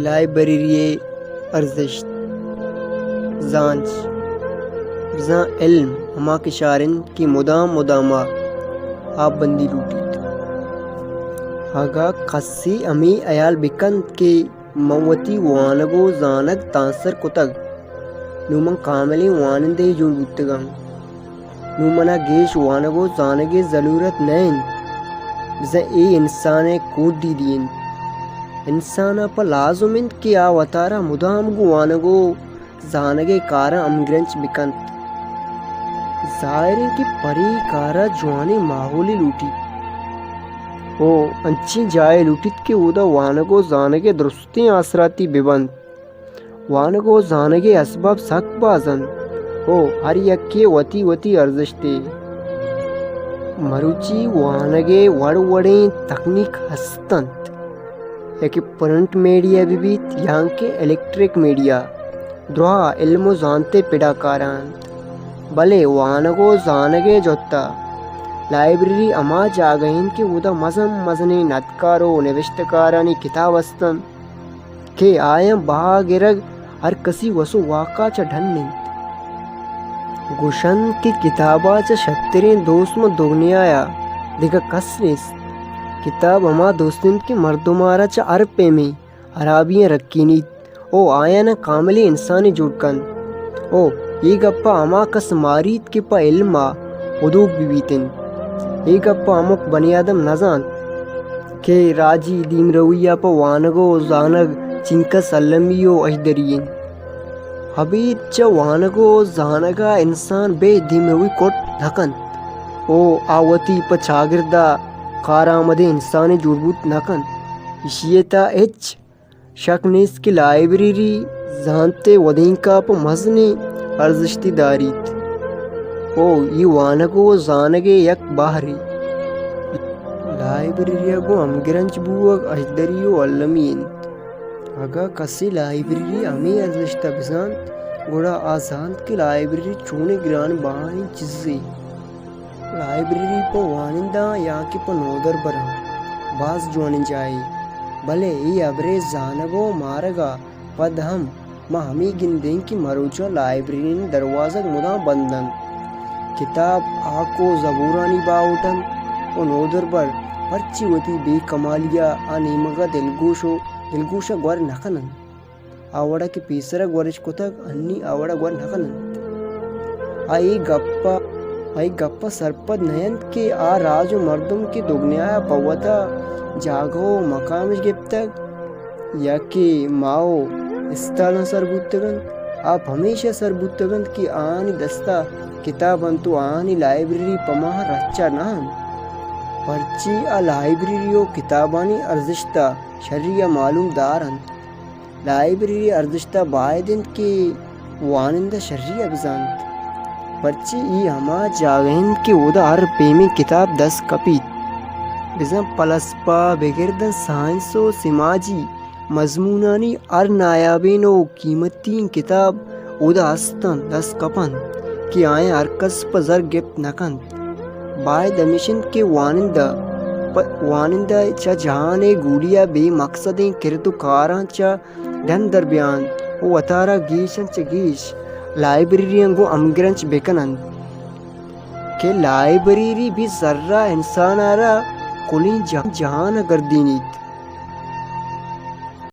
library ارزش زانچ بزاں علم ہما کے شارن کی مدامہ آپ بندی لوٹیت آگا قصی امی ایال بکند کے موتی وانگو زانگ تانسر کتگ نومن کاملی وانندے جوڑ بودتگاں نومنا گیش وانگو زانگے ضرورت نین بزاں اے انسان کود دی دین انسانا پا لازمند کہ آواتارا مدام گو وانگو زانگے کارا امگرنچ بکند ظاہرین کی پری کارا جوانی ماحولی لوٹی او انچی جائے لوٹیت کہ او دا وانگو زانگے درستی آسراتی ببند وانگو زانگے اسباب سک بازن او ہر یکی وتی ارزشتے مروچی وانگے وڑیں تکنیک ہستند یکی پرنٹ میڈیا بھی بیت یہاں کے الیکٹرک میڈیا درہا علم و زانتے پیدا کارند بلے وانگو زانگے جوتا لائبریری اما جاگہین کہ وہ دا مزنی ندکارو نوشتکارانی کتاب استن کہ آیا بہا گرگ ہر کسی وسو واقع چا ڈھننت گوشن کی کتابا چا شترین دوست میں دوگنی آیا دیکھا کس نیست کتاب اما دوستن کی مردمارا چا عربے میں عرابیاں رکینیت او آیا نا کاملی انسانی جوڑ کن او یہ گپا اما کس مارید کے پا علما حدوق بھی بیتن یہ گپا امک بنی آدم نزان کہ راجی دیم رویہ پا وانگو زانگ چنکس علمیو اجدرین حبیت چا وانگو زانگا انسان بے دیم روی کوٹ نکن او آوتی پا چاگردہ کارآمد انسانی جوڑبوت نکن اشیتا اچ شک نیست کہ لائبریری زانتے ودین کا پا مزنی ارزشتی داریت او یہ وانگو زانگے یک باہری لائبریری گو امگرنچ بوگ اجدریو علمین اگا کسی لائبریری امی ارزشتا بزان گوڑا آزاند کی لائبریری چونے گران باہنی چیزی لائبریری پا وانندہ یا کی پا نودر برا باز جوانی جائی بلے ای ابرے زانگو مارگا پد ہم ہمی گندیں کی مروچہ لائبریری دروازہ مدام بندن کتاب آکو زبورانی باوٹن و نودر بر پرچی وتی بے کمالیا آنیمگا دلگوشا گوار نکنن آوڑا کی پیسرا گوارش کتک انی آوڑا گوار نکنن آئی گپا سرپد نیند کے آ راج و مردم کی دگنیا پوتا جاگو مقامش گپتک یا کہ ماؤ استالا سربوتگن آپ ہمیشہ سربوتگن کی آنی دستا کتابن تو آنی لائبریری پماہ رچا نام پرچی آ لائبریریو کتابانی ارزشتا شریعہ معلوم دارن لائبریری ارزشتا بائدن کی وانندہ شریعہ بزاند پرچی ای ہما جاگہن کی ودا ہر پیمی کتاب 10 کپیت بزن پلسپا بگردن سائنس و سماجی مضمونانی ار نایابین و قیمتین کتاب اودا ہستن 10 کپن کی آئیں ارکس پا زر گپت نکن باید امیشن کے وانندہ چا جہانے گوڑیا بے مقصدیں کردو کاران چا ڈھن در بیان و وطارا گیشن چا گیش لائبریریاں گو امگرنچ بکنن کہ لائبریری بھی ذرہ انسان آرہ کلین جہان گردینیت